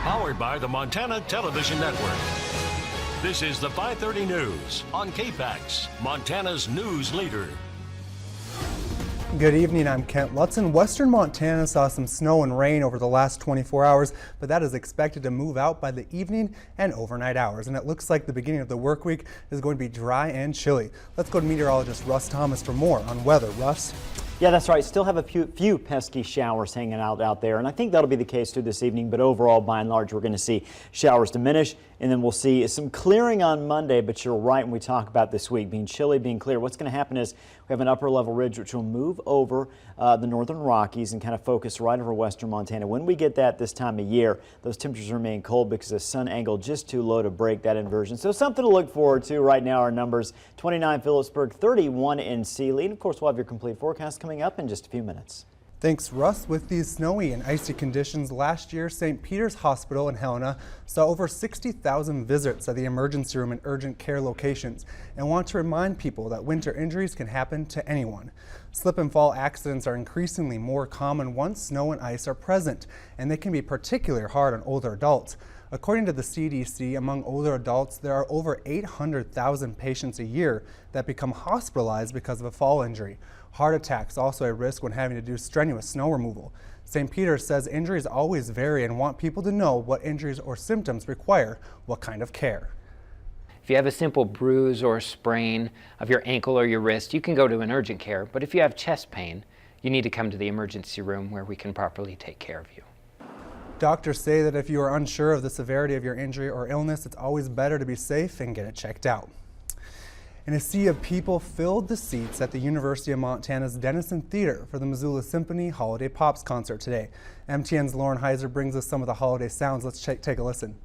Powered by the Montana Television Network. This is the 5:30 News on KPAX, Montana's news leader. Good evening, I'm Kent Lutzen. Western Montana saw some snow and rain over the last 24 hours, but that is expected to move out by the evening and overnight hours. And it looks like the beginning of the work week is going to be dry and chilly. Let's go to meteorologist Russ Thomas for more on weather. Russ? Yeah, that's right. Still have a few pesky showers hanging out there, and I think that'll be the case through this evening. But overall, by and large, we're going to see showers diminish, and then we'll see some clearing on Monday. But you're right when we talk about this week being chilly, being clear. What's going to happen is we have an upper level ridge which will move over the northern Rockies and kind of focus right over western Montana. When we get that this time of year, those temperatures remain cold because the sun angle just too low to break that inversion. So something to look forward to. Right now, our numbers: 29 Phillipsburg, 31 in Sealy. And of course, we'll have your complete forecast coming up in just a few minutes. Thanks, Russ. With these snowy and icy conditions, last year St. Peter's Hospital in Helena saw over 60,000 visits at the emergency room and urgent care locations, and want to remind people that winter injuries can happen to anyone. Slip and fall accidents are increasingly more common once snow and ice are present, and they can be particularly hard on older adults. According to the CDC, among older adults, there are over 800,000 patients a year that become hospitalized because of a fall injury. Heart attacks also a risk when having to do strenuous snow removal. St. Peter's says injuries always vary and want people to know what injuries or symptoms require what kind of care. If you have a simple bruise or sprain of your ankle or your wrist, you can go to an urgent care. But if you have chest pain, you need to come to the emergency room where we can properly take care of you. Doctors say that if you are unsure of the severity of your injury or illness, it's always better to be safe and get it checked out. And a sea of people filled the seats at the University of Montana's Denison Theater for the Missoula Symphony Holiday Pops concert today. MTN's Lauren Heiser brings us some of the holiday sounds. Let's take a listen.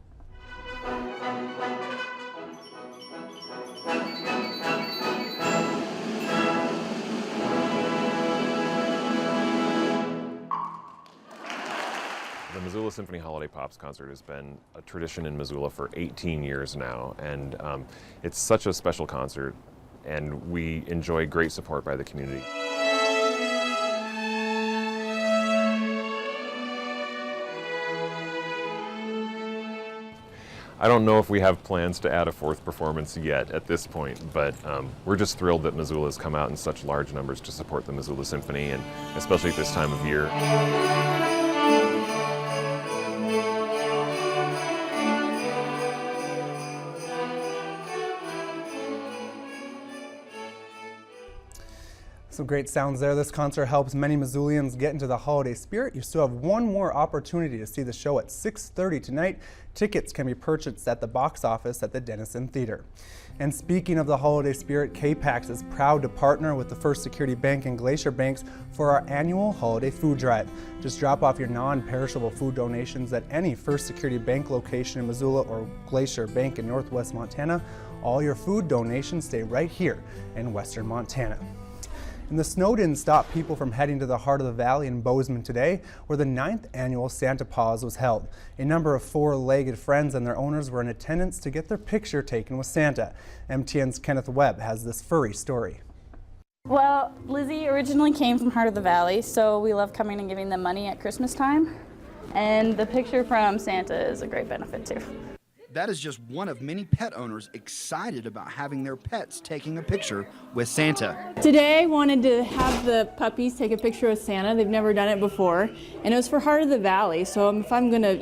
The Missoula Symphony Holiday Pops concert has been a tradition in Missoula for 18 years now, and it's such a special concert, and we enjoy great support by the community. I don't know if we have plans to add a fourth performance yet at this point, but we're just thrilled that Missoula has come out in such large numbers to support the Missoula Symphony, and especially at this time of year. Some great sounds there. This concert helps many Missoulians get into the holiday spirit. You still have one more opportunity to see the show at 6:30 tonight. Tickets can be purchased at the box office at the Denison Theater. And speaking of the holiday spirit, KPAX is proud to partner with the First Security Bank and Glacier Banks for our annual holiday food drive. Just drop off your non-perishable food donations at any First Security Bank location in Missoula or Glacier Bank in Northwest Montana. All your food donations stay right here in Western Montana. And the snow didn't stop people from heading to the heart of the valley in Bozeman today, where the 9th annual Santa Paws was held. A number of four-legged friends and their owners were in attendance to get their picture taken with Santa. MTN's Kenneth Webb has this furry story. Well, Lizzie originally came from Heart of the Valley, so we love coming and giving them money at Christmas time. And the picture from Santa is a great benefit too. That is just one of many pet owners excited about having their pets taking a picture with Santa. Today I wanted to have the puppies take a picture with Santa. They've never done it before, and it was for Heart of the Valley. So if I'm gonna,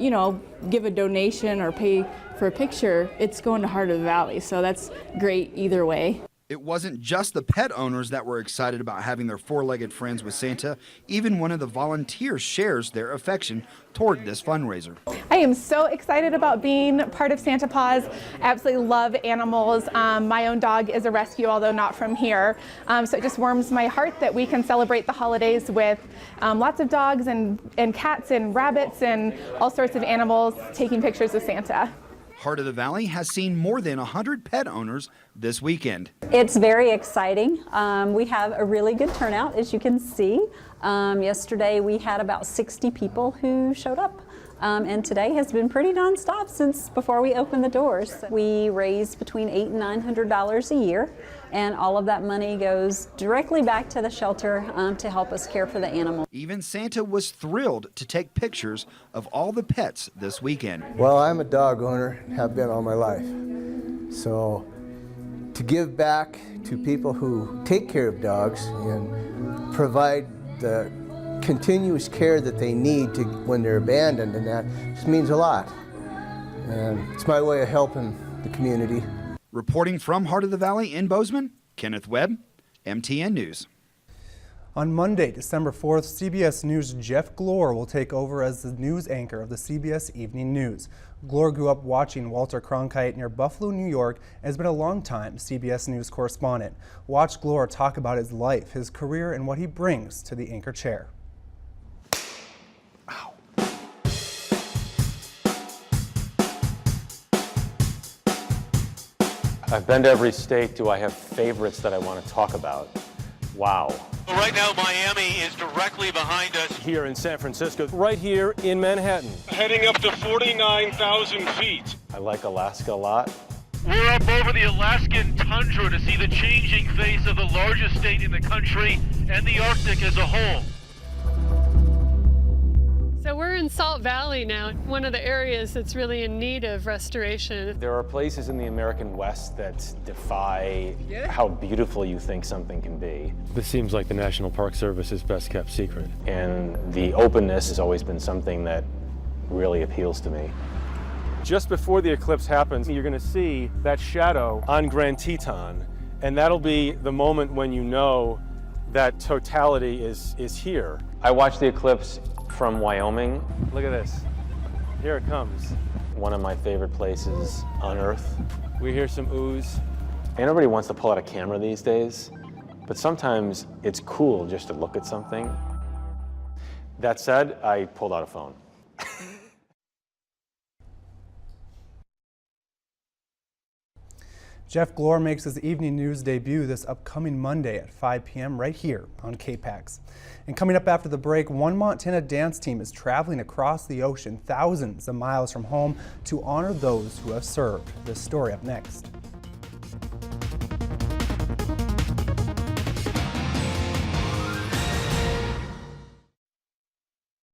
give a donation or pay for a picture, it's going to Heart of the Valley. So that's great either way. It wasn't just the pet owners that were excited about having their four-legged friends with Santa. Even one of the volunteers shares their affection toward this fundraiser. I am so excited about being part of Santa Paws. I absolutely love animals. My own dog is a rescue, although not from here. So it just warms my heart that we can celebrate the holidays with lots of dogs and cats and rabbits and all sorts of animals taking pictures of Santa. Heart of the Valley has seen more than 100 pet owners this weekend. It's very exciting. We have a really good turnout, as you can see. Yesterday we had about 60 people who showed up. and today has been pretty nonstop since before we opened the doors. We raise between $800 and $900 a year, and all of that money goes directly back to the shelter to help us care for the animals. Even Santa was thrilled to take pictures of all the pets this weekend. Well, I'm a dog owner, have been all my life. So to give back to people who take care of dogs and provide the continuous care that they need to when they're abandoned, and that just means a lot. And it's my way of helping the community. Reporting from Heart of the Valley in Bozeman, Kenneth Webb, MTN News. On Monday, December 4th, CBS News' Jeff Glor will take over as the news anchor of the CBS Evening News. Glor grew up watching Walter Cronkite near Buffalo, New York, and has been a long-time CBS News correspondent. Watch Glor talk about his life, his career, and what he brings to the anchor chair. I've been to every state. Do I have favorites that I want to talk about? Wow. Right now, Miami is directly behind us. Here in San Francisco, right here in Manhattan. Heading up to 49,000 feet. I like Alaska a lot. We're up over the Alaskan tundra to see the changing face of the largest state in the country and the Arctic as a whole. So we're in Salt Valley now, one of the areas that's really in need of restoration. There are places in the American West that defy how beautiful you think something can be. This seems like the National Park Service's best kept secret. And the openness has always been something that really appeals to me. Just before the eclipse happens, you're going to see that shadow on Grand Teton, and that'll be the moment when you know that totality is here. I watched the eclipse from Wyoming. Look at this. Here it comes. One of my favorite places on Earth. We hear some ooze. And everybody wants to pull out a camera these days, but sometimes it's cool just to look at something. That said, I pulled out a phone. Jeff Glor makes his evening news debut this upcoming Monday at 5 p.m. right here on KPAX. And coming up after the break, one Montana dance team is traveling across the ocean thousands of miles from home to honor those who have served. This story up next.